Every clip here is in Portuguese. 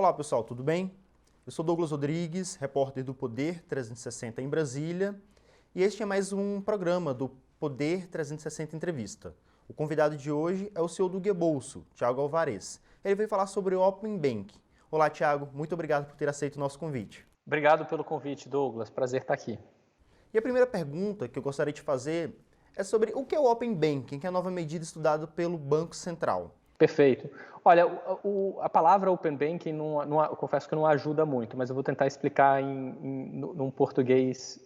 Olá pessoal, tudo bem? Eu sou Douglas Rodrigues, repórter do Poder 360 em Brasília, e este é mais um programa do Poder 360 Entrevista. O convidado de hoje é o CEO do Guebolso, Thiago Alvarez. Ele veio falar sobre o Open Bank. Olá Thiago, muito obrigado por ter aceito o nosso convite. Obrigado pelo convite, Douglas. Prazer estar aqui. E a primeira pergunta que eu gostaria de fazer é sobre o que é o Open Banking, que é a nova medida estudada pelo Banco Central. Perfeito. Olha, a palavra Open Banking, eu confesso que não ajuda muito, mas eu vou tentar explicar num português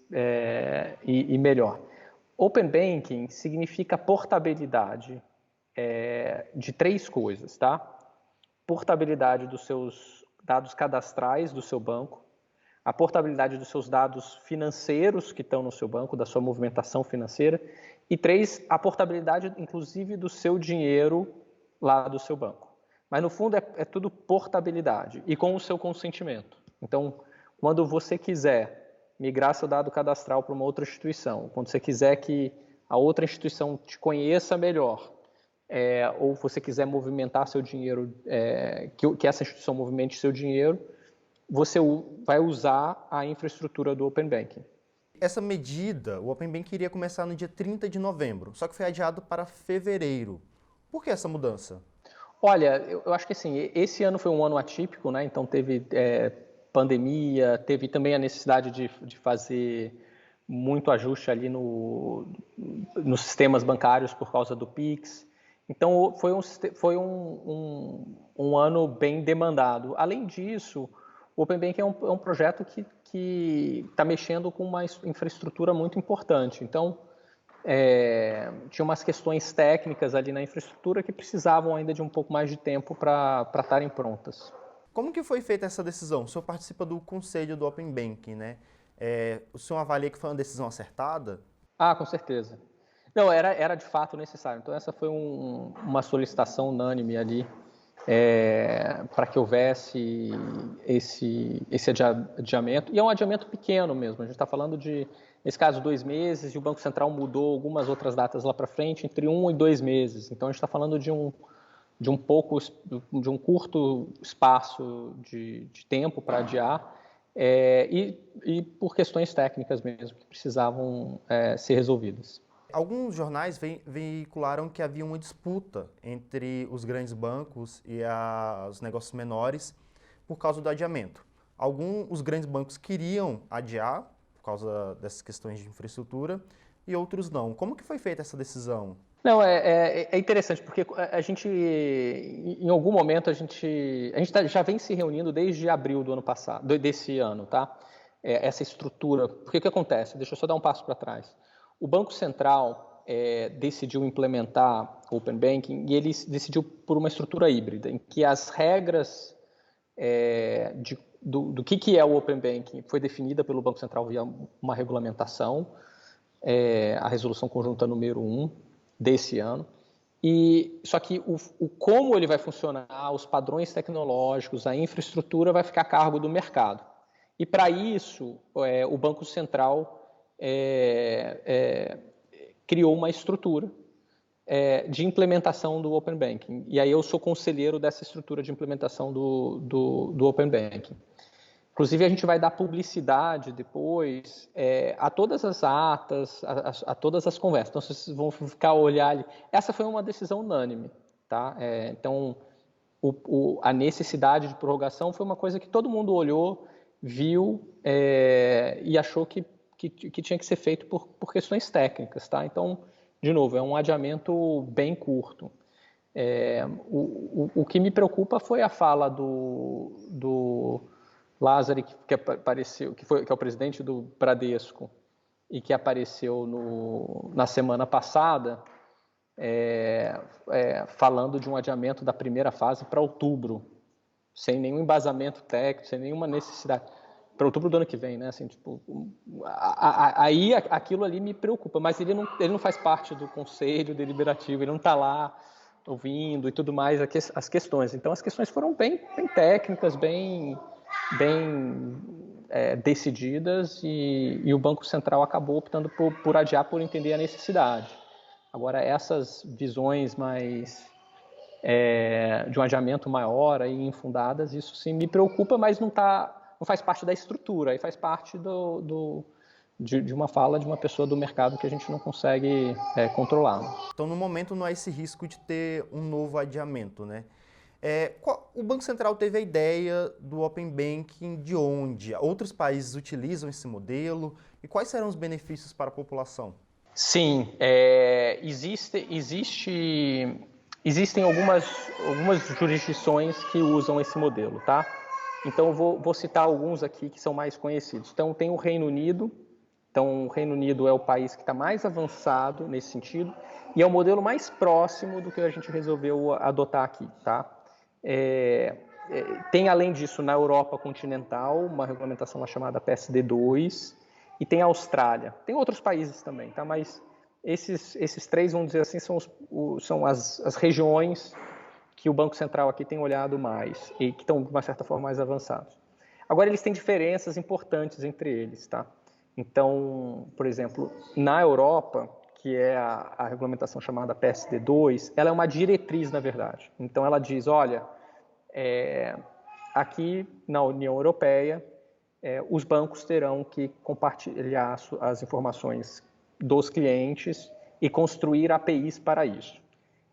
e melhor. Open Banking significa portabilidade de três coisas, tá? Portabilidade dos seus dados cadastrais do seu banco, a portabilidade dos seus dados financeiros que estão no seu banco, da sua movimentação financeira, e três, a portabilidade, inclusive, do seu dinheiro lá do seu banco. Mas, no fundo, é tudo portabilidade e com o seu consentimento. Então, quando você quiser migrar seu dado cadastral para uma outra instituição, quando você quiser que a outra instituição te conheça melhor, ou você quiser movimentar seu dinheiro, que essa instituição movimente seu dinheiro, você vai usar a infraestrutura do Open Banking. Essa medida, o Open Banking iria começar no dia 30 de novembro, só que foi adiado para fevereiro. Por que essa mudança? Olha, eu acho que assim, esse ano foi um ano atípico, né? Então teve pandemia, teve também a necessidade de fazer muito ajuste ali nos sistemas bancários por causa do Pix. Então foi um ano bem demandado. Além disso, o Open Banking é um projeto que está mexendo com uma infraestrutura muito importante. Então, tinha umas questões técnicas ali na infraestrutura que precisavam ainda de um pouco mais de tempo para estarem prontas. Como que foi feita essa decisão? O senhor participa do conselho do Open Banking, né? O senhor avalia que foi uma decisão acertada? Ah, com certeza. Não, era de fato necessário. Então essa foi uma solicitação unânime ali para que houvesse esse adiamento. E é um adiamento pequeno mesmo. A gente está falando de, nesse caso, 2 meses, e o Banco Central mudou algumas outras datas lá para frente, entre 1 e 2 meses. Então a gente está falando de um curto espaço de tempo para adiar, e por questões técnicas mesmo, que precisavam ser resolvidas. Alguns jornais veicularam que havia uma disputa entre os grandes bancos e os negócios menores por causa do adiamento. Os grandes bancos queriam adiar por causa dessas questões de infraestrutura e outros não. Como que foi feita essa decisão? Não, é interessante, porque a gente, em algum momento, a gente já vem se reunindo desde abril do ano passado, desse ano, tá? Essa estrutura, porque o que acontece? Deixa eu só dar um passo para trás. O Banco Central decidiu implementar Open Banking e ele decidiu por uma estrutura híbrida, em que as regras do que é o Open Banking foi definida pelo Banco Central via uma regulamentação, a resolução conjunta número 1 desse ano. Só que o como ele vai funcionar, os padrões tecnológicos, a infraestrutura vai ficar a cargo do mercado. E para isso, o Banco Central criou uma estrutura de implementação do Open Banking. E aí eu sou conselheiro dessa estrutura de implementação do Open Banking. Inclusive, a gente vai dar publicidade depois a todas as atas, a todas as conversas. Então, vocês vão ficar a olhar ali. Essa foi uma decisão unânime, tá? Então, a necessidade de prorrogação foi uma coisa que todo mundo olhou, viu e achou que tinha que ser feito por questões técnicas, tá? Então, de novo, é um adiamento bem curto. O que me preocupa foi a fala do Lázari, que apareceu, que é o presidente do Bradesco e que apareceu na semana passada, falando de um adiamento da primeira fase para outubro, sem nenhum embasamento técnico, sem nenhuma necessidade. Para outubro do ano que vem, né? Assim, tipo, aí aquilo ali me preocupa, mas ele não faz parte do conselho deliberativo, ele não está lá ouvindo e tudo mais as questões. Então as questões foram bem técnicas, bem decididas, e o Banco Central acabou optando por adiar, por entender a necessidade. Agora, essas visões mais de um adiamento maior aí infundadas, isso sim me preocupa, mas não faz parte da estrutura, aí faz parte de uma fala de uma pessoa do mercado que a gente não consegue controlar. Então, no momento, não há esse risco de ter um novo adiamento, né? O Banco Central teve a ideia do Open Banking de onde? Outros países utilizam esse modelo? E quais serão os benefícios para a população? Sim, existem algumas jurisdições que usam esse modelo, tá? Então, eu vou citar alguns aqui que são mais conhecidos. Então, tem o Reino Unido. Então, o Reino Unido é o país que está mais avançado nesse sentido e é o modelo mais próximo do que a gente resolveu adotar aqui, tá? Tem, além disso, na Europa continental, uma regulamentação lá chamada PSD2 e tem a Austrália. Tem outros países também, tá? Mas esses três, vamos dizer assim, são as regiões que o Banco Central aqui tem olhado mais e que estão, de uma certa forma, mais avançados. Agora, eles têm diferenças importantes entre eles, tá? Então, por exemplo, na Europa, que é a regulamentação chamada PSD2, ela é uma diretriz, na verdade. Então, ela diz, olha, aqui na União Europeia, os bancos terão que compartilhar as informações dos clientes e construir APIs para isso.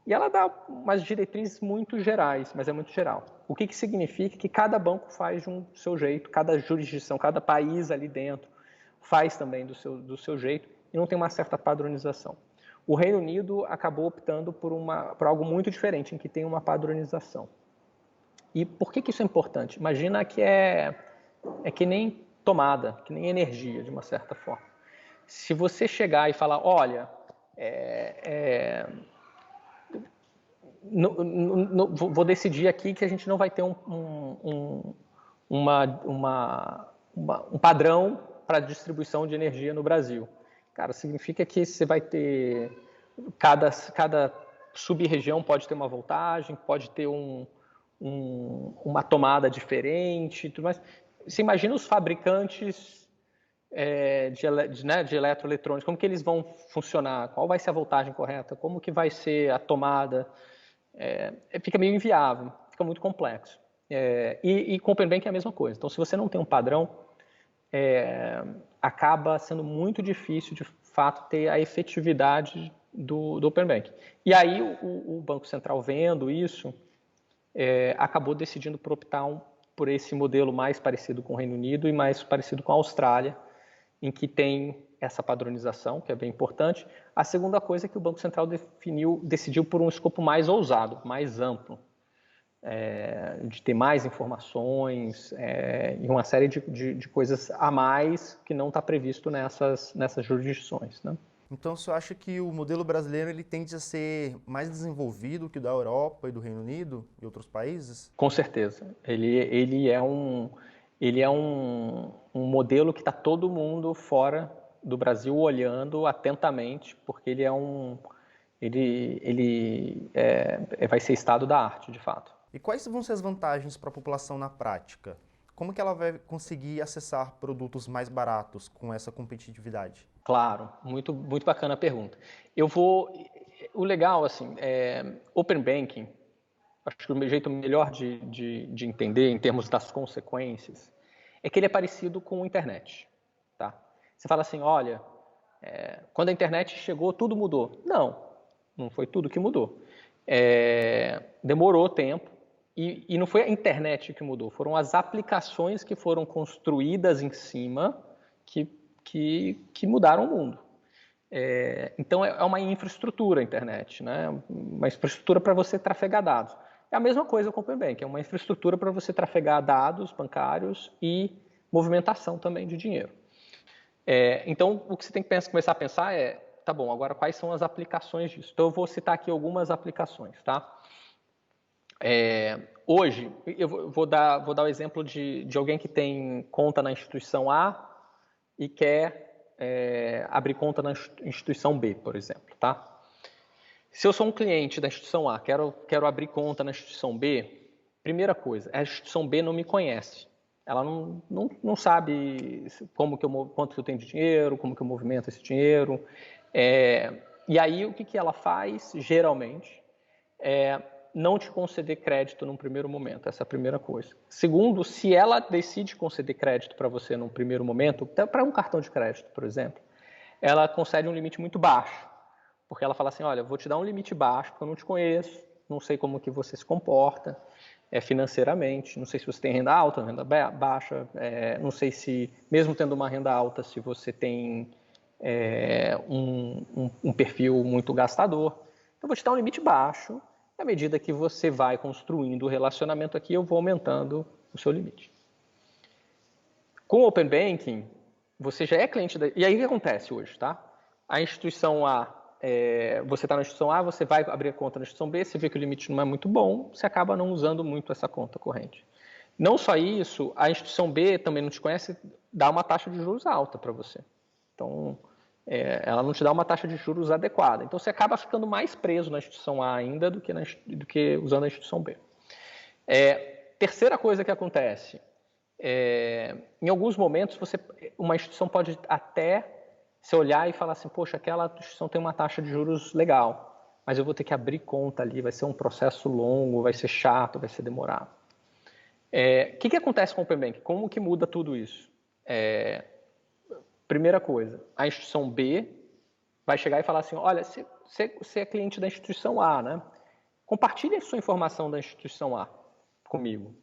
E ela dá umas diretrizes muito gerais, mas é muito geral. O que significa que cada banco faz de um seu jeito, cada jurisdição, cada país ali dentro faz também do seu jeito e não tem uma certa padronização. O Reino Unido acabou optando por algo muito diferente, em que tem uma padronização. E por que isso é importante? Imagina que é que nem tomada, que nem energia, de uma certa forma. Se você chegar e falar, olha, vou decidir aqui que a gente não vai ter um padrão para distribuição de energia no Brasil. Cara, significa que você vai ter... Cada sub-região pode ter uma voltagem, pode ter uma tomada diferente, tudo mais. Você imagina os fabricantes de eletroeletrônicos, como que eles vão funcionar? Qual vai ser a voltagem correta? Como que vai ser a tomada? Fica meio inviável, fica muito complexo. E com o Open Banking é a mesma coisa. Então, se você não tem um padrão, acaba sendo muito difícil, de fato, ter a efetividade do Open Banking. E aí, o Banco Central, vendo isso, acabou decidindo por optar por esse modelo mais parecido com o Reino Unido e mais parecido com a Austrália, em que tem essa padronização, que é bem importante. A segunda coisa é que o Banco Central decidiu por um escopo mais ousado, mais amplo, de ter mais informações e uma série de coisas a mais que não está previsto nessas jurisdições, né? Então, você acha que o modelo brasileiro ele tende a ser mais desenvolvido que o da Europa e do Reino Unido e outros países? Com certeza. Ele é um modelo que está todo mundo fora do Brasil olhando atentamente, porque ele vai ser estado da arte, de fato. E quais vão ser as vantagens para a população na prática? Como que ela vai conseguir acessar produtos mais baratos com essa competitividade? Claro, muito, muito bacana a pergunta. O legal, assim, Open Banking, acho que o jeito melhor de entender em termos das consequências é que ele é parecido com a internet, tá? Você fala assim, olha, quando a internet chegou, tudo mudou. Não foi tudo que mudou. Demorou tempo e não foi a internet que mudou, foram as aplicações que foram construídas em cima que mudaram o mundo. Então, é uma infraestrutura a internet, né? Uma infraestrutura para você trafegar dados. É a mesma coisa com o Open Banking, é uma infraestrutura para você trafegar dados bancários e movimentação também de dinheiro. Então, o que você tem que começar a pensar tá bom, agora quais são as aplicações disso? Então, eu vou citar aqui algumas aplicações, tá? Hoje, eu vou dar o exemplo de alguém que tem conta na instituição A e quer abrir conta na instituição B, por exemplo, tá? Se eu sou um cliente da instituição A, quero abrir conta na instituição B, primeira coisa, a instituição B não me conhece. Ela não sabe quanto que eu tenho de dinheiro, como que eu movimento esse dinheiro. E aí, o que ela faz, geralmente, não te conceder crédito num primeiro momento, essa é a primeira coisa. Segundo, se ela decide conceder crédito para você num primeiro momento, para um cartão de crédito, por exemplo, ela concede um limite muito baixo, porque ela fala assim, olha, vou te dar um limite baixo, porque eu não te conheço, não sei como que você se comporta financeiramente, não sei se você tem renda alta, renda baixa, não sei se, mesmo tendo uma renda alta, se você tem um perfil muito gastador. Então, eu vou te dar um limite baixo, e à medida que você vai construindo o relacionamento aqui, eu vou aumentando o seu limite. Com o Open Banking, você já é cliente da... E aí o que acontece hoje, tá? A instituição A, você está na instituição A, você vai abrir a conta na instituição B, você vê que o limite não é muito bom, você acaba não usando muito essa conta corrente. Não só isso, a instituição B também não te conhece, dá uma taxa de juros alta para você. Então, ela não te dá uma taxa de juros adequada. Então, você acaba ficando mais preso na instituição A ainda do que usando a instituição B. Terceira coisa que acontece, em alguns momentos, uma instituição pode até se olhar e falar assim, poxa, aquela instituição tem uma taxa de juros legal, mas eu vou ter que abrir conta ali, vai ser um processo longo, vai ser chato, vai ser demorado. O que acontece com o Open Banking? Como que muda tudo isso? Primeira coisa, a instituição B vai chegar e falar assim, olha, você é cliente da instituição A, né? Compartilhe a sua informação da instituição A comigo.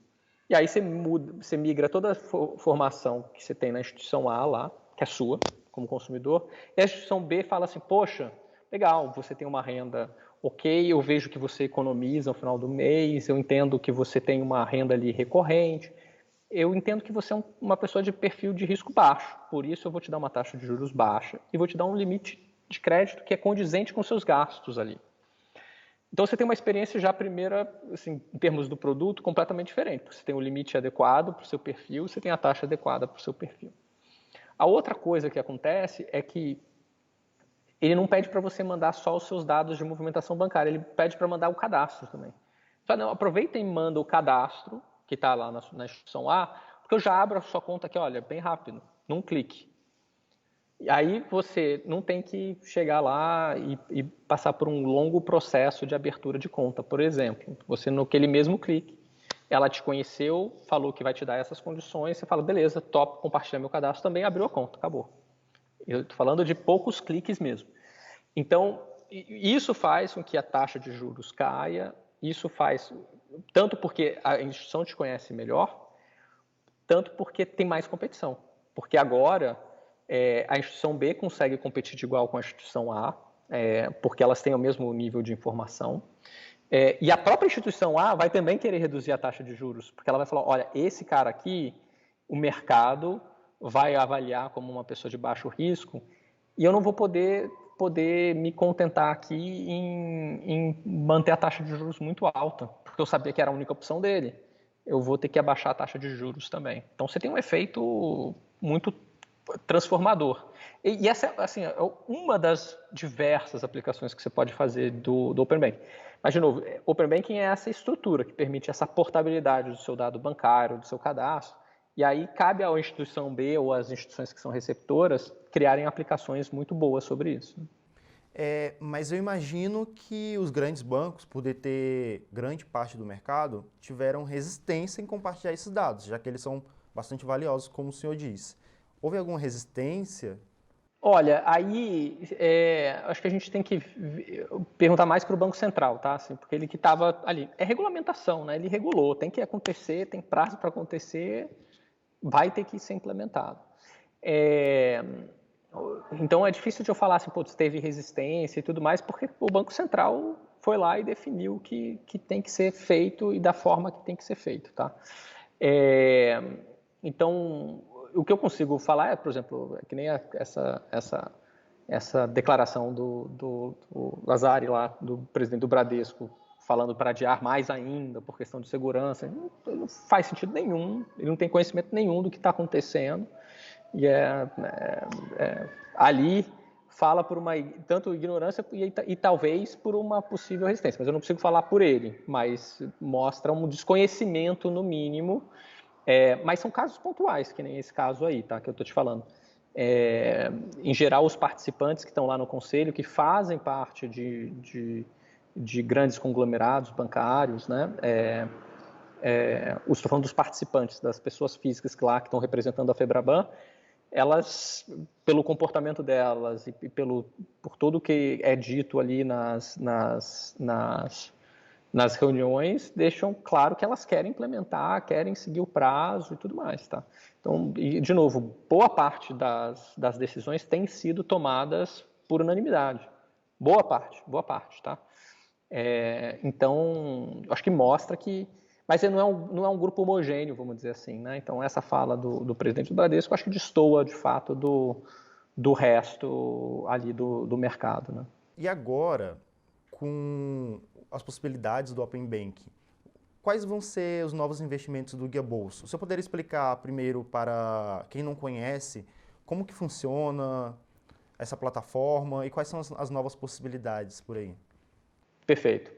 E aí você migra toda a formação que você tem na instituição A lá, que é sua, como consumidor, e a instituição B fala assim, poxa, legal, você tem uma renda ok, eu vejo que você economiza no final do mês, eu entendo que você tem uma renda ali recorrente, eu entendo que você é uma pessoa de perfil de risco baixo, por isso eu vou te dar uma taxa de juros baixa e vou te dar um limite de crédito que é condizente com seus gastos ali. Então você tem uma experiência já primeira, assim, em termos do produto, completamente diferente. Você tem o limite adequado para o seu perfil, você tem a taxa adequada para o seu perfil. A outra coisa que acontece é que ele não pede para você mandar só os seus dados de movimentação bancária, ele pede para mandar o cadastro também. Então, não, aproveita e manda o cadastro, que está lá na instituição A, porque eu já abro a sua conta aqui, olha, bem rápido, num clique. E aí você não tem que chegar lá e passar por um longo processo de abertura de conta, por exemplo. Você, naquele mesmo clique, ela te conheceu, falou que vai te dar essas condições, você fala, beleza, top, compartilha meu cadastro, também abriu a conta, acabou. Eu estou falando de poucos cliques mesmo. Então, isso faz com que a taxa de juros caia, isso faz tanto porque a instituição te conhece melhor, tanto porque tem mais competição. Porque agora a instituição B consegue competir de igual com a instituição A, porque elas têm o mesmo nível de informação. E a própria instituição A vai também querer reduzir a taxa de juros, porque ela vai falar, olha, esse cara aqui, o mercado vai avaliar como uma pessoa de baixo risco, e eu não vou poder me contentar aqui em manter a taxa de juros muito alta, porque eu sabia que era a única opção dele. Eu vou ter que abaixar a taxa de juros também. Então, você tem um efeito muito transformador. E essa assim, é uma das diversas aplicações que você pode fazer do Open Banking. Mas, de novo, Open Banking é essa estrutura que permite essa portabilidade do seu dado bancário, do seu cadastro, e aí cabe à instituição B ou às instituições que são receptoras criarem aplicações muito boas sobre isso. Mas eu imagino que os grandes bancos, por deter grande parte do mercado, tiveram resistência em compartilhar esses dados, já que eles são bastante valiosos, como o senhor disse. Houve alguma resistência? Olha, aí acho que a gente tem que perguntar mais para o Banco Central, tá? Assim, porque ele que estava ali. É regulamentação, né? Ele regulou, tem que acontecer, tem prazo para acontecer, vai ter que ser implementado. Então é difícil de eu falar assim, putz, teve resistência e tudo mais, porque o Banco Central foi lá e definiu que tem que ser feito e da forma que tem que ser feito, tá? Então, o que eu consigo falar é, por exemplo, que nem essa declaração do Lazari lá, do presidente do Bradesco, falando para adiar mais ainda por questão de segurança, não faz sentido nenhum, ele não tem conhecimento nenhum do que está acontecendo, e ali fala por uma tanto ignorância e talvez por uma possível resistência, mas eu não consigo falar por ele, mas mostra um desconhecimento no mínimo, mas são casos pontuais, que nem esse caso aí, tá, que eu estou te falando. Em geral, os participantes que estão lá no conselho, que fazem parte de grandes conglomerados bancários, né? Estou falando dos participantes, das pessoas físicas que estão representando a Febraban, elas, pelo comportamento delas e por tudo que é dito ali nas reuniões, deixam claro que elas querem implementar, querem seguir o prazo e tudo mais, tá? Então, e, de novo, boa parte das decisões tem sido tomadas por unanimidade. Boa parte, tá? Então, acho que mostra que... Mas não é um grupo homogêneo, vamos dizer assim, né? Então, essa fala do presidente do Bradesco, acho que destoa, de fato, do resto ali do mercado, né? E agora, com as possibilidades do Open Banking, quais vão ser os novos investimentos do Guia Bolso? O senhor poderia explicar primeiro para quem não conhece como que funciona essa plataforma e quais são as novas possibilidades por aí? Perfeito.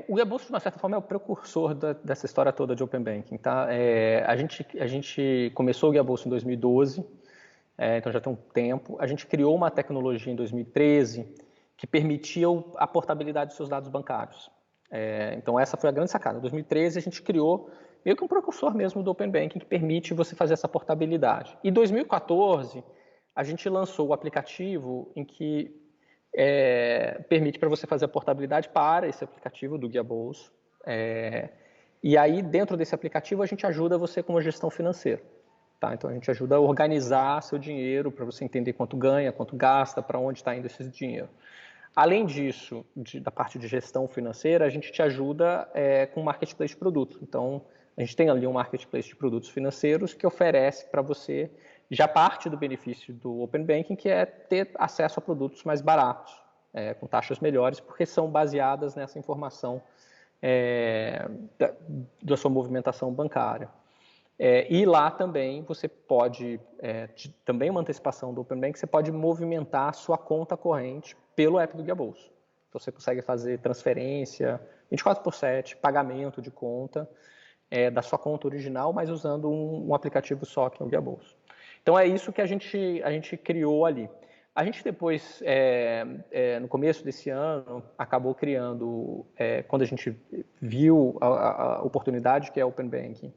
O Guia Bolso, de uma certa forma, é o precursor dessa história toda de Open Banking, tá? A gente começou o Guia Bolso em 2012, então já tem um tempo. A gente criou uma tecnologia em 2013 que permitia a portabilidade dos seus dados bancários. Então essa foi a grande sacada. Em 2013 a gente criou meio que um precursor mesmo do Open Banking que permite você fazer essa portabilidade. Em 2014 a gente lançou o aplicativo em que permite para você fazer a portabilidade para esse aplicativo do Guia Bolso. E aí dentro desse aplicativo a gente ajuda você com a gestão financeira. Tá? Então a gente ajuda a organizar seu dinheiro para você entender quanto ganha, quanto gasta, para onde está indo esse dinheiro. Além disso, da parte de gestão financeira, a gente te ajuda com marketplace de produtos. Então, a gente tem ali um marketplace de produtos financeiros que oferece para você já parte do benefício do Open Banking, que é ter acesso a produtos mais baratos, com taxas melhores, porque são baseadas nessa informação da sua movimentação bancária. E lá também você pode, também uma antecipação do Open Banking, você pode movimentar a sua conta corrente pelo app do Guia Bolso. Então você consegue fazer transferência 24/7, pagamento de conta da sua conta original, mas usando um aplicativo só que é o Guia Bolso. Então é isso que a gente criou ali. A gente depois, no começo desse ano, acabou criando, quando a gente viu a oportunidade que é o Open Banking,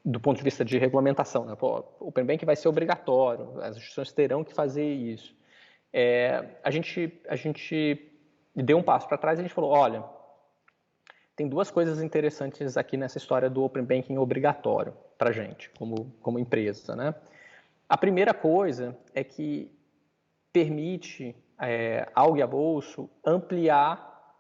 do ponto de vista de regulamentação, né? O Open Banking vai ser obrigatório, as instituições terão que fazer isso. A gente deu um passo para trás e a gente falou, olha, tem duas coisas interessantes aqui nessa história do Open Banking obrigatório para a gente, como empresa, né? A primeira coisa é que permite ao Guia Bolso ampliar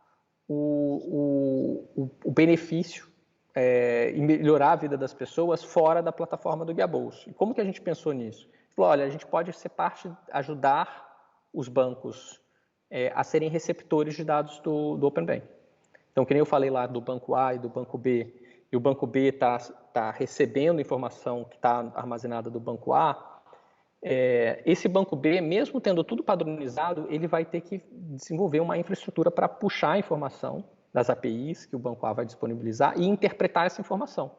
o benefício e melhorar a vida das pessoas fora da plataforma do Guia Bolso. E como que a gente pensou nisso? Falou, olha, a gente pode ser parte, ajudar os bancos a serem receptores de dados do Open Banking. Então, que nem eu falei lá do banco A e do banco B, e o banco B está recebendo informação que está armazenada do banco A, esse banco B, mesmo tendo tudo padronizado, ele vai ter que desenvolver uma infraestrutura para puxar a informação das APIs que o banco A vai disponibilizar e interpretar essa informação.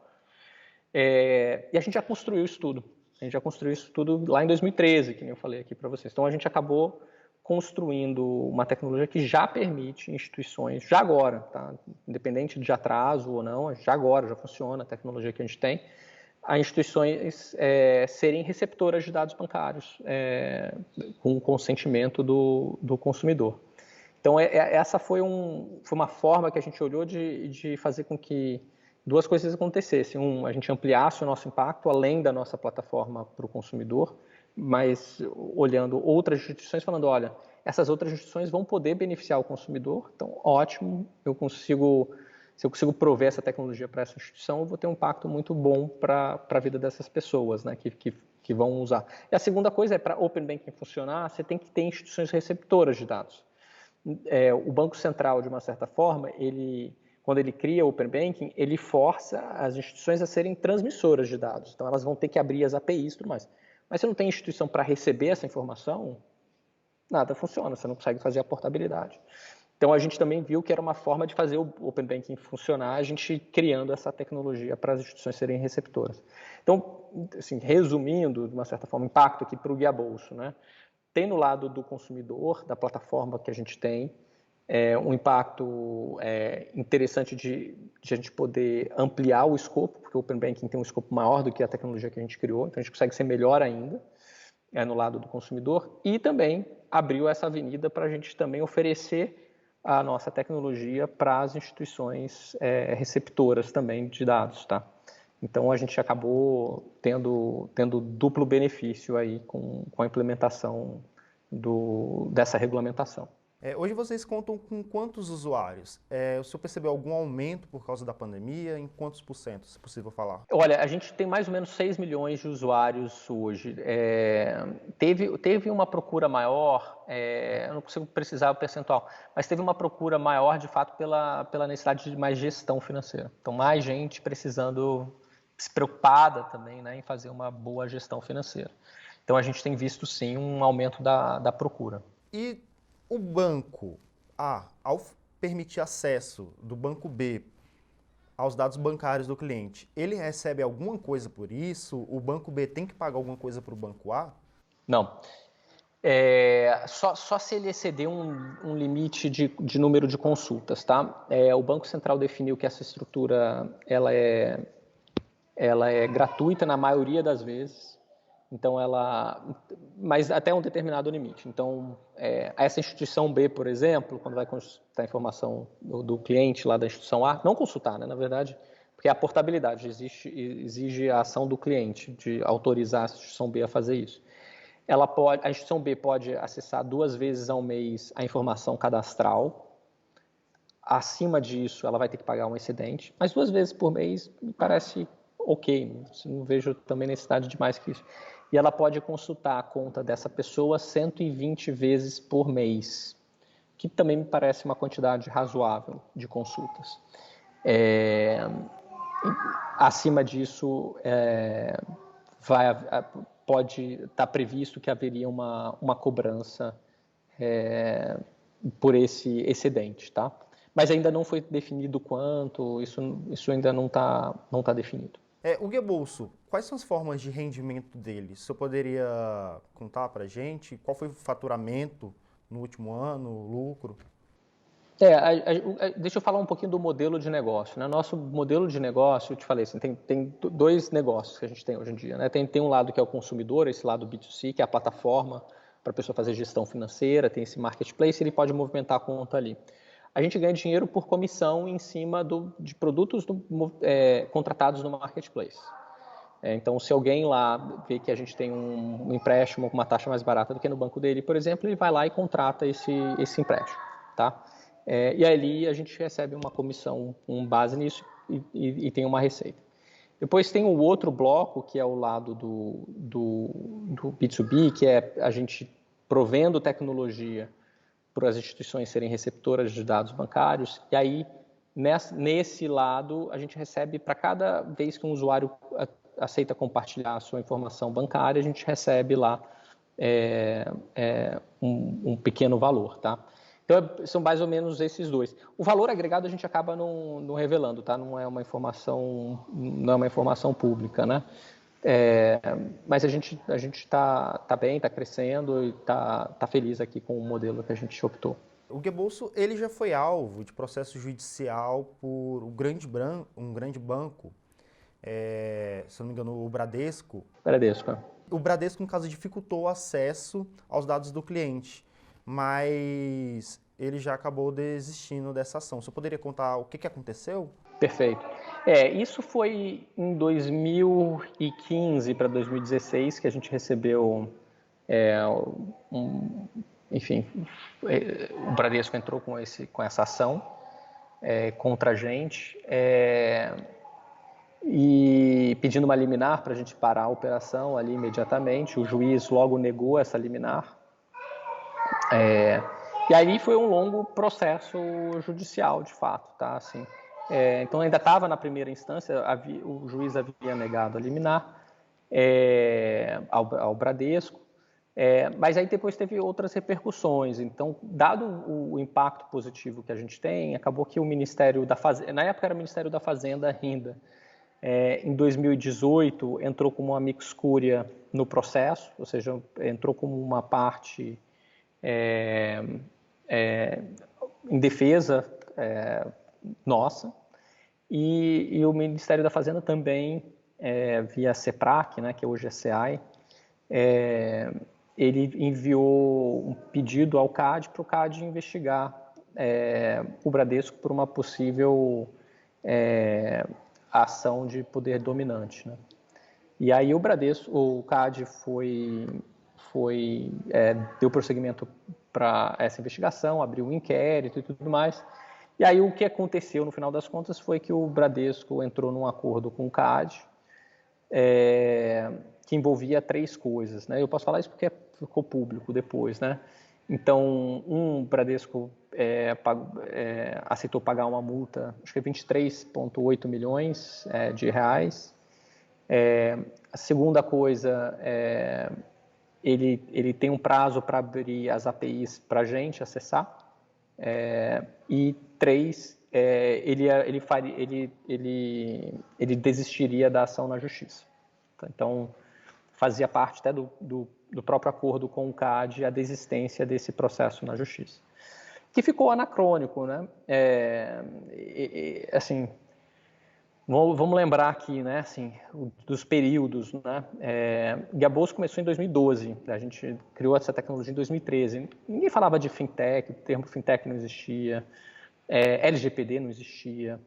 E a gente já construiu isso tudo. A gente já construiu isso tudo lá em 2013, que nem eu falei aqui para vocês. Então, a gente acabou construindo uma tecnologia que já permite instituições, já agora, tá? Independente de atraso ou não, já agora, já funciona a tecnologia que a gente tem, a instituições serem receptoras de dados bancários com o consentimento do consumidor. Então, essa foi uma forma que a gente olhou de fazer com que duas coisas acontecessem. A gente ampliasse o nosso impacto além da nossa plataforma para o consumidor, mas olhando outras instituições, falando, olha, essas outras instituições vão poder beneficiar o consumidor, então ótimo, se eu consigo prover essa tecnologia para essa instituição, eu vou ter um impacto muito bom para a vida dessas pessoas, né, que vão usar. E a segunda coisa é, para Open Banking funcionar, você tem que ter instituições receptoras de dados. O Banco Central, de uma certa forma, quando ele cria o Open Banking, ele força as instituições a serem transmissoras de dados. Então, elas vão ter que abrir as APIs e tudo mais. Mas se não tem instituição para receber essa informação, nada funciona, você não consegue fazer a portabilidade. Então, a gente também viu que era uma forma de fazer o Open Banking funcionar, a gente criando essa tecnologia para as instituições serem receptoras. Então, assim, resumindo, de uma certa forma, impacto aqui para o Guia Bolso, né? Tem no lado do consumidor, da plataforma que a gente tem, um impacto interessante de a gente poder ampliar o escopo, porque o Open Banking tem um escopo maior do que a tecnologia que a gente criou, então a gente consegue ser melhor ainda no lado do consumidor, e também abriu essa avenida para a gente também oferecer a nossa tecnologia para as instituições receptoras também de dados, tá? Então a gente acabou tendo duplo benefício aí com a implementação dessa regulamentação. Hoje vocês contam com quantos usuários? O senhor percebeu algum aumento por causa da pandemia? Em quantos por cento, se possível falar? Olha, a gente tem mais ou menos 6 milhões de usuários hoje. Teve uma procura maior, eu não consigo precisar o percentual, mas teve uma procura maior, de fato, pela necessidade de mais gestão financeira. Então, mais gente precisando, se preocupada também, né, em fazer uma boa gestão financeira. Então, a gente tem visto, sim, um aumento da procura. E o banco A, ao permitir acesso do banco B aos dados bancários do cliente, ele recebe alguma coisa por isso? O banco B tem que pagar alguma coisa para o banco A? Não. Só se ele exceder um limite de número de consultas, tá? O Banco Central definiu que essa estrutura ela é gratuita na maioria das vezes, então mas até um determinado limite. Então, essa instituição B, por exemplo, quando vai consultar a informação do cliente lá da instituição A, não consultar, né, na verdade, porque a portabilidade exige a ação do cliente de autorizar a instituição B a fazer isso. A instituição B pode acessar 2 vezes ao mês a informação cadastral. Acima disso, ela vai ter que pagar um excedente, mas 2 vezes por mês me parece ok, não vejo também necessidade de mais que isso. E ela pode consultar a conta dessa pessoa 120 vezes por mês, que também me parece uma quantidade razoável de consultas. Acima disso, pode estar previsto que haveria uma cobrança por esse excedente, tá? Mas ainda não foi definido quanto, isso ainda não tá definido. O Guiabolso, quais são as formas de rendimento dele? O senhor poderia contar para a gente qual foi o faturamento no último ano, o lucro? Deixa eu falar um pouquinho do modelo de negócio, né? Nosso modelo de negócio, eu te falei assim, tem 2 negócios que a gente tem hoje em dia, né? Tem um lado que é o consumidor, esse lado B2C, que é a plataforma para a pessoa fazer gestão financeira, tem esse marketplace, ele pode movimentar a conta ali. A gente ganha dinheiro por comissão em cima de produtos contratados no marketplace. Então, se alguém lá vê que a gente tem um empréstimo com uma taxa mais barata do que no banco dele, por exemplo, ele vai lá e contrata esse empréstimo, tá? E ali a gente recebe uma comissão com base nisso e tem uma receita. Depois tem o outro bloco, que é o lado do B2B, que é a gente provendo tecnologia para as instituições serem receptoras de dados bancários, e aí nesse lado a gente recebe, para cada vez que um usuário aceita compartilhar a sua informação bancária, a gente recebe lá um pequeno valor, tá? Então são mais ou menos esses 2. O valor agregado a gente acaba não revelando, tá? Não é uma informação pública, né? Mas a gente tá bem, está crescendo e está feliz aqui com o modelo que a gente optou. O Guiabolso, ele já foi alvo de processo judicial por um grande banco, se não me engano, o Bradesco. Bradesco. O Bradesco, no caso, dificultou o acesso aos dados do cliente, mas ele já acabou desistindo dessa ação. Você poderia contar o que aconteceu? Perfeito. Isso foi em 2015 para 2016 que a gente recebeu, enfim, o Bradesco entrou com essa ação contra a gente e pedindo uma liminar para a gente parar a operação ali imediatamente. O juiz logo negou essa liminar. E aí foi um longo processo judicial, de fato, tá? Assim, então ainda estava na primeira instância, o juiz havia negado a liminar ao Bradesco, mas aí depois teve outras repercussões. Então, dado o impacto positivo que a gente tem, acabou que o Ministério da Fazenda, na época era o Ministério da Fazenda ainda, em 2018 entrou como uma amicus curiae no processo, ou seja, entrou como uma parte em defesa nossa, e o Ministério da Fazenda também, via CEPRAC, né, que hoje é SEAI, ele enviou um pedido ao CAD para o CAD investigar o Bradesco por uma possível ação de poder dominante, né? E aí o Bradesco, o CAD deu prosseguimento para essa investigação, abriu um inquérito e tudo mais. E aí o que aconteceu no final das contas foi que o Bradesco entrou num acordo com o CAD, que envolvia 3 coisas, né? Eu posso falar isso porque ficou público depois, né? Então, o Bradesco aceitou pagar uma multa, acho que é 23,8 milhões de reais. A segunda coisa, ele tem um prazo para abrir as APIs para a gente acessar. E 3, ele desistiria da ação na justiça. Então, fazia parte até do próprio acordo com o CAD a desistência desse processo na justiça, que ficou anacrônico, né? Assim, vamos lembrar aqui, né? Assim, dos períodos, né? Gaboso começou em 2012, a gente criou essa tecnologia em 2013. Ninguém falava de fintech, o termo fintech não existia, LGPD não existia,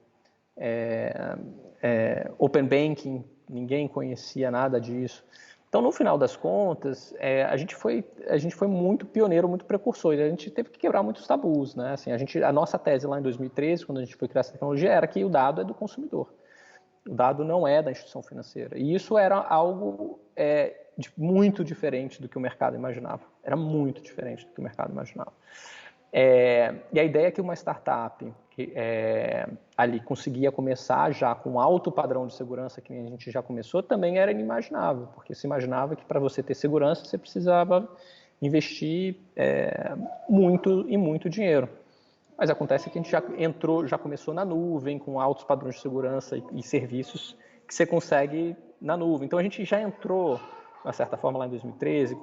Open Banking, ninguém conhecia nada disso. Então, no final das contas, a gente foi muito pioneiro, muito precursor. A gente teve que quebrar muitos tabus, né? Assim, a nossa tese lá em 2013, quando a gente foi criar essa tecnologia, era que o dado é do consumidor. O dado não é da instituição financeira. E isso era algo muito diferente do que o mercado imaginava. Era muito diferente do que o mercado imaginava. E a ideia é que uma startup que ali conseguia começar já com alto padrão de segurança, que a gente já começou, também era inimaginável, porque se imaginava que para você ter segurança você precisava investir muito dinheiro. Mas acontece que a gente já começou na nuvem, com altos padrões de segurança e serviços que você consegue na nuvem. Então a gente já entrou, de uma certa forma, lá em 2013,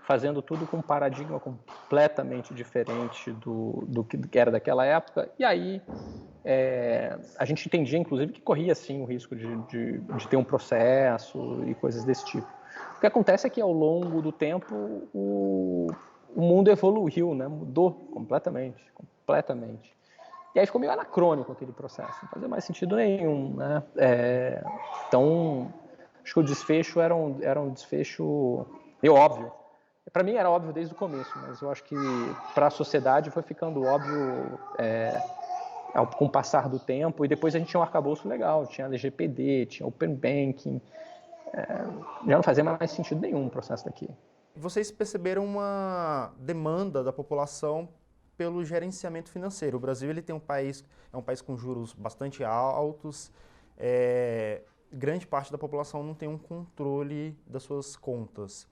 fazendo tudo com um paradigma completamente diferente do que era daquela época. E aí a gente entendia, inclusive, que corria sim o risco de ter um processo e coisas desse tipo. O que acontece é que ao longo do tempo o mundo evoluiu, né? Mudou completamente. E aí ficou meio anacrônico aquele processo, não fazia mais sentido nenhum, né? Então, acho que o desfecho era um desfecho meio óbvio. Para mim era óbvio desde o começo, mas eu acho que para a sociedade foi ficando óbvio com o passar do tempo. E depois a gente tinha um arcabouço legal, tinha LGPD, tinha Open Banking, já não fazia mais sentido nenhum o processo daqui. Vocês perceberam uma demanda da população pelo gerenciamento financeiro. O Brasil ele é um país com juros bastante altos, grande parte da população não tem um controle das suas contas.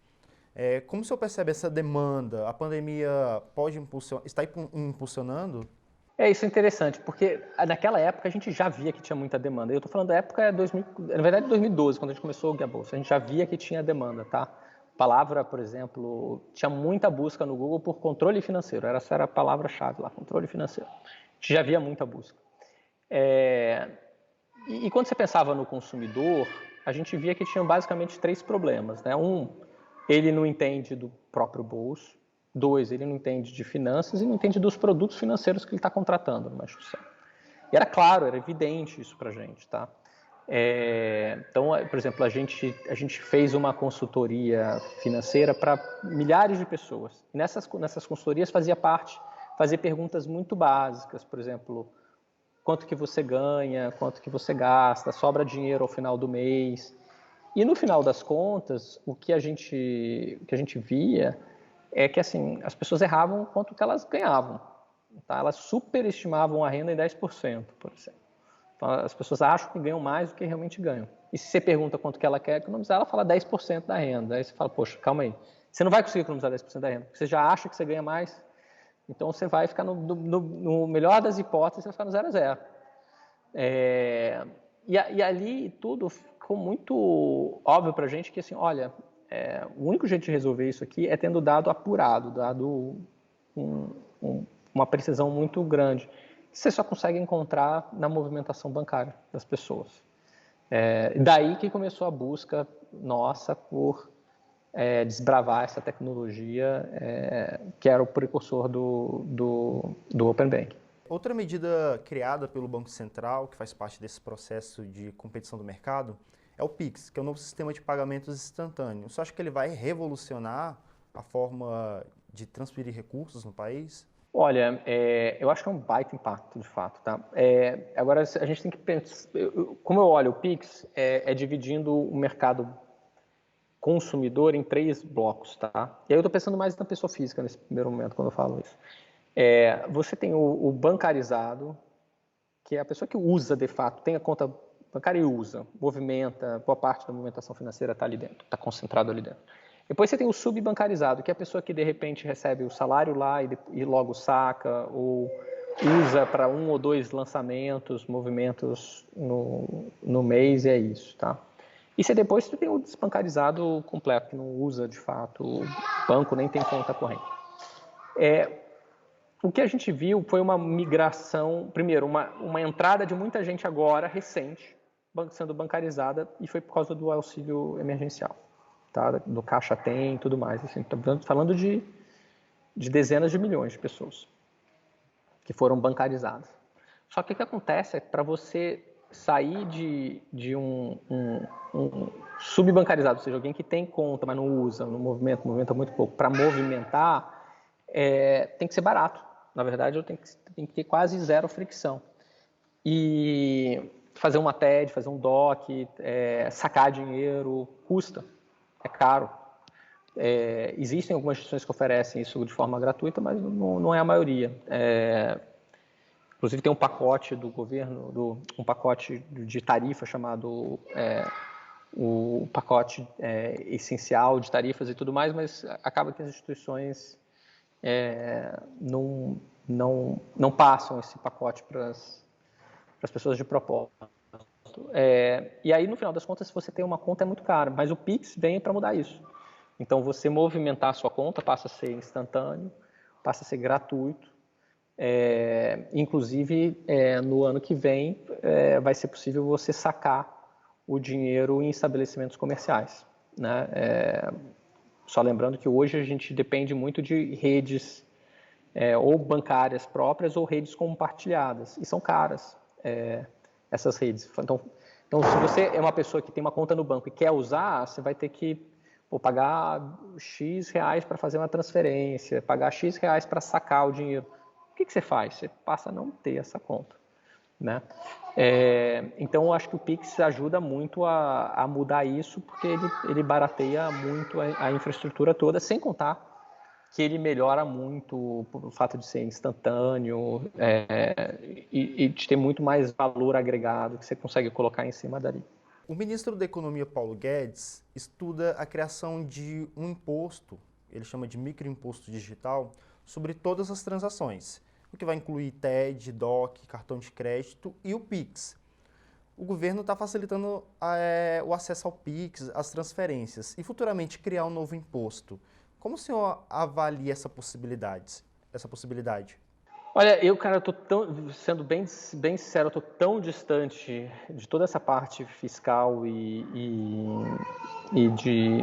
Como o senhor percebe essa demanda? A pandemia está impulsionando? Isso é interessante, porque naquela época a gente já via que tinha muita demanda. Eu estou falando da época, na verdade, 2012, quando a gente começou o Gabolsa. A gente já via que tinha demanda, tá? Palavra, por exemplo, tinha muita busca no Google por controle financeiro. Essa era a palavra-chave lá, controle financeiro. A gente já via muita busca. E quando você pensava no consumidor, a gente via que tinha basicamente 3 problemas, né? Ele não entende do próprio bolso. 2, ele não entende de finanças e não entende dos produtos financeiros que ele está contratando numa instituição. E era claro, era evidente isso para a gente, tá? Então, por exemplo, a gente fez uma consultoria financeira para milhares de pessoas. E nessas consultorias fazia parte fazer perguntas muito básicas, por exemplo, quanto que você ganha, quanto que você gasta, sobra dinheiro ao final do mês. E no final das contas, o que a gente via é que assim, as pessoas erravam quanto que elas ganhavam. Tá? Elas superestimavam a renda em 10%, por exemplo. Então, as pessoas acham que ganham mais do que realmente ganham. E se você pergunta quanto que ela quer economizar, ela fala 10% da renda. Aí você fala, poxa, calma aí. Você não vai conseguir economizar 10% da renda, porque você já acha que você ganha mais. Então, você vai ficar no melhor das hipóteses, você vai ficar no 0 a 0. E ali tudo ficou muito óbvio para a gente que, assim, olha, o único jeito de resolver isso aqui é tendo dado apurado, dado uma precisão muito grande. Você só consegue encontrar na movimentação bancária das pessoas. Daí que começou a busca nossa por desbravar essa tecnologia que era o precursor do Open Banking. Outra medida criada pelo Banco Central, que faz parte desse processo de competição do mercado, é o Pix, que é o novo sistema de pagamentos instantâneos. Você acha que ele vai revolucionar a forma de transferir recursos no país? Olha, eu acho que é um baita impacto, de fato, tá? Agora, a gente tem que pensar... Como eu olho o Pix, dividindo o mercado consumidor em 3 blocos, tá? E aí eu estou pensando mais na pessoa física nesse primeiro momento, quando eu falo isso. Você tem o bancarizado, que é a pessoa que usa, de fato, tem a conta bancária e usa, movimenta, boa parte da movimentação financeira está ali dentro, está concentrado ali dentro. Depois você tem o subbancarizado, que é a pessoa que de repente recebe o salário lá e logo saca, ou usa para 1 ou 2 lançamentos, movimentos no mês, e é isso, tá? E você depois você tem o desbancarizado completo, que não usa de fato o banco, nem tem conta corrente. O que a gente viu foi uma migração, primeiro, uma entrada de muita gente agora, recente, sendo bancarizada, e foi por causa do auxílio emergencial, tá? Do Caixa Tem e tudo mais. Assim, estamos falando de dezenas de milhões de pessoas que foram bancarizadas. Só que o que acontece é que para você sair de um subbancarizado, ou seja, alguém que tem conta, mas não usa, não movimenta muito pouco, para movimentar, tem que ser barato. Na verdade, tem que ter quase zero fricção. E fazer uma TED, fazer um DOC, sacar dinheiro, custa, é caro. Existem algumas instituições que oferecem isso de forma gratuita, mas não é a maioria. Inclusive tem um pacote do governo, um pacote de tarifa chamado o pacote essencial de tarifas e tudo mais, mas acaba que as instituições não passam esse pacote para as pessoas de propósito. E aí, no final das contas, se você tem uma conta, é muito caro, mas o Pix vem para mudar isso. Então, você movimentar a sua conta passa a ser instantâneo, passa a ser gratuito. Inclusive, no ano que vem, vai ser possível você sacar o dinheiro em estabelecimentos comerciais, né? Só lembrando que hoje a gente depende muito de redes ou bancárias próprias ou redes compartilhadas, e são caras essas redes. Então, se você é uma pessoa que tem uma conta no banco e quer usar, você vai ter que pagar X reais para fazer uma transferência, pagar X reais para sacar o dinheiro. O que você faz? Você passa a não ter essa conta, né? Então, eu acho que o Pix ajuda muito a mudar isso, porque ele barateia muito a infraestrutura toda, sem contar que ele melhora muito o fato de ser instantâneo e de ter muito mais valor agregado que você consegue colocar em cima dali. O ministro da Economia, Paulo Guedes, estuda a criação de um imposto, ele chama de microimposto digital, sobre todas as transações, o que vai incluir TED, DOC, cartão de crédito e o Pix. O governo está facilitando o acesso ao Pix, as transferências, e futuramente criar um novo imposto. Como o senhor avalia essa possibilidade? Olha, cara, sendo bem sincero, eu tô tão distante de toda essa parte fiscal e de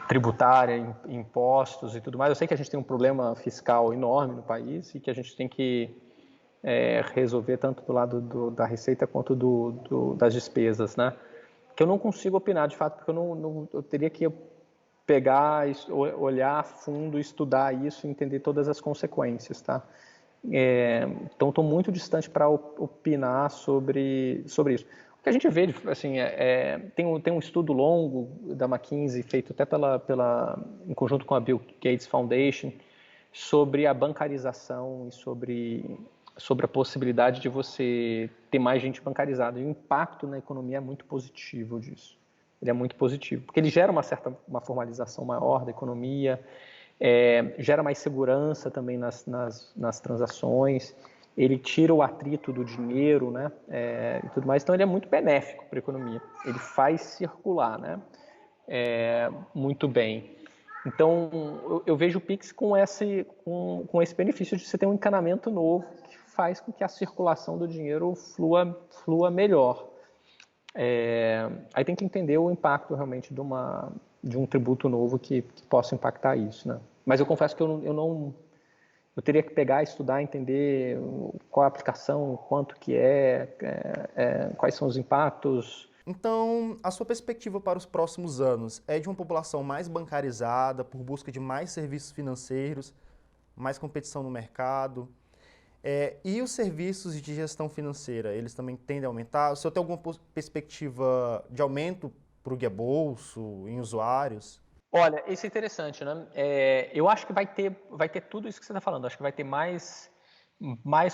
tributária, impostos e tudo mais. Eu sei que a gente tem um problema fiscal enorme no país e que a gente tem que resolver tanto do lado da receita quanto das despesas, né? Que eu não consigo opinar, de fato, porque eu teria que pegar, olhar a fundo, estudar isso e entender todas as consequências, tá? Então, estou muito distante para opinar sobre isso. O que a gente vê, assim, tem um estudo longo da McKinsey, feito até em conjunto com a Bill Gates Foundation, sobre a bancarização e sobre a possibilidade de você ter mais gente bancarizada. E o impacto na economia é muito positivo disso. Ele é muito positivo, porque ele gera uma formalização maior da economia, gera mais segurança também nas transações, ele tira o atrito do dinheiro, né, e tudo mais. Então, ele é muito benéfico para a economia. Ele faz circular, né, muito bem. Então, eu vejo o Pix com esse benefício de você ter um encanamento novo que faz com que a circulação do dinheiro flua melhor. Aí tem que entender o impacto realmente de um tributo novo que possa impactar isso, né? Mas eu confesso que eu teria que pegar, estudar, entender qual a aplicação, quanto que quais são os impactos. Então, a sua perspectiva para os próximos anos é de uma população mais bancarizada, por busca de mais serviços financeiros, mais competição no mercado? E os serviços de gestão financeira, eles também tendem a aumentar? O senhor tem alguma perspectiva de aumento para o Guia Bolso, em usuários? Olha, isso é interessante, né? Eu acho que vai ter tudo isso que você está falando. Acho que vai ter mais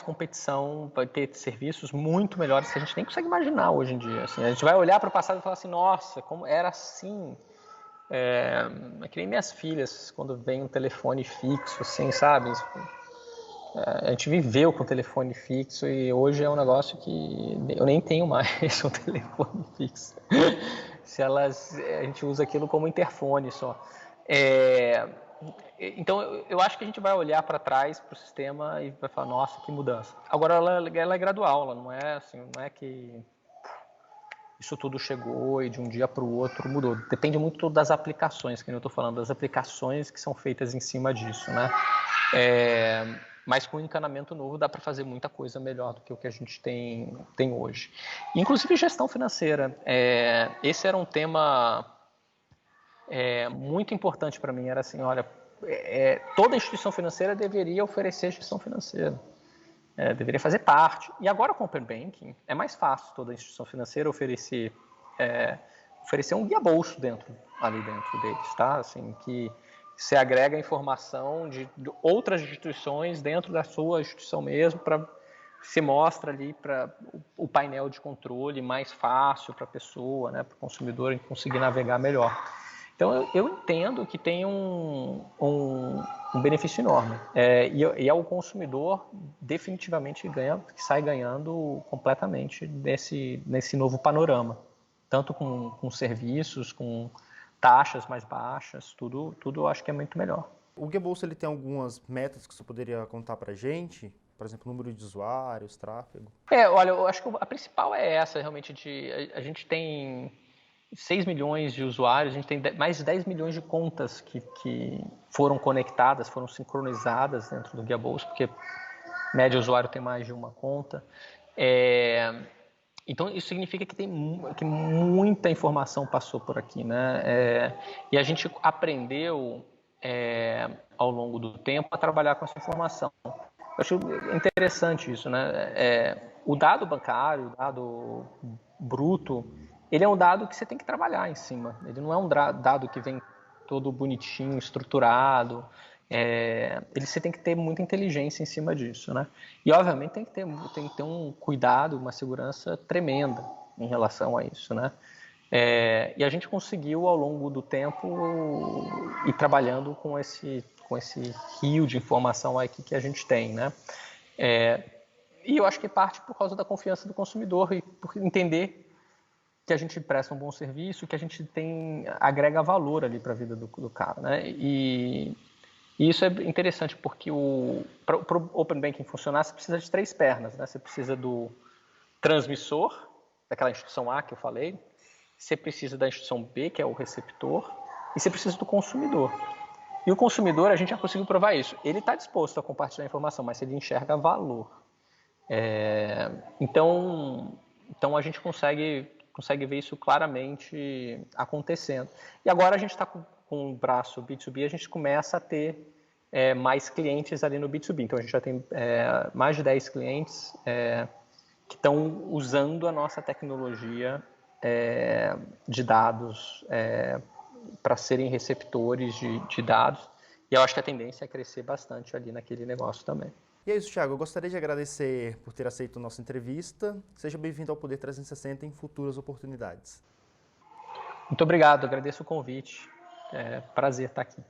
competição, vai ter serviços muito melhores que a gente nem consegue imaginar hoje em dia. Assim, a gente vai olhar para o passado e falar assim, nossa, como era assim. É que nem minhas filhas, quando vem um telefone fixo, assim, sabe? A gente viveu com telefone fixo e hoje é um negócio que eu nem tenho mais um telefone fixo. A gente usa aquilo como interfone só. Então eu acho que a gente vai olhar para trás para o sistema e vai falar, nossa, que mudança. Agora ela é gradual, ela não é assim, não é que isso tudo chegou e de um dia para o outro mudou. Depende muito das aplicações, que eu estou falando, das aplicações que são feitas em cima disso, né? Mas com o encanamento novo dá para fazer muita coisa melhor do que o que a gente tem hoje. Inclusive gestão financeira. Esse era um tema muito importante para mim. Era assim, olha, toda instituição financeira deveria oferecer gestão financeira. Deveria fazer parte. E agora com o Open Banking é mais fácil toda instituição financeira oferecer um guia bolso ali dentro deles, tá? Assim, que você agrega informação de outras instituições dentro da sua instituição mesmo, para se mostra ali para o painel de controle mais fácil para a pessoa, né, para o consumidor conseguir navegar melhor. Então eu entendo que tem um benefício enorme e é o consumidor definitivamente que sai ganhando completamente nesse novo panorama, tanto com serviços, com taxas mais baixas, tudo eu acho que é muito melhor. O Guia Bolso ele tem algumas metas que você poderia contar para a gente? Por exemplo, número de usuários, tráfego? Olha, eu acho que a principal é essa, realmente, a gente tem 6 milhões de usuários, a gente tem mais de 10 milhões de contas que foram conectadas, foram sincronizadas dentro do Guia Bolso, porque médio usuário tem mais de uma conta. Então, isso significa que que muita informação passou por aqui, né? E a gente aprendeu ao longo do tempo a trabalhar com essa informação. Eu acho interessante isso, né? O dado bancário, o dado bruto, ele é um dado que você tem que trabalhar em cima. Ele não é um dado que vem todo bonitinho, estruturado. Você tem que ter muita inteligência em cima disso, né? E obviamente tem que ter um cuidado, uma segurança tremenda em relação a isso, né? E a gente conseguiu ao longo do tempo ir trabalhando com esse rio de informação aí que a gente tem, né? E eu acho que parte por causa da confiança do consumidor e por entender que a gente presta um bom serviço, que a gente agrega valor ali para a vida do cara, né? E isso é interessante porque para o Open Banking funcionar, você precisa de 3 pernas, né? Você precisa do transmissor, daquela instituição A que eu falei, você precisa da instituição B, que é o receptor, e você precisa do consumidor. E o consumidor, a gente já conseguiu provar isso. Ele está disposto a compartilhar a informação, mas ele enxerga valor. Então a gente consegue ver isso claramente acontecendo. E agora a gente está com o braço B2B, a gente começa a ter mais clientes ali no B2B. Então a gente já tem mais de 10 clientes que estão usando a nossa tecnologia de dados para serem receptores de dados. E eu acho que a tendência é crescer bastante ali naquele negócio também. E é isso, Thiago. Eu gostaria de agradecer por ter aceito a nossa entrevista. Seja bem-vindo ao Poder 360 em futuras oportunidades. Muito obrigado, agradeço o convite. Prazer estar aqui.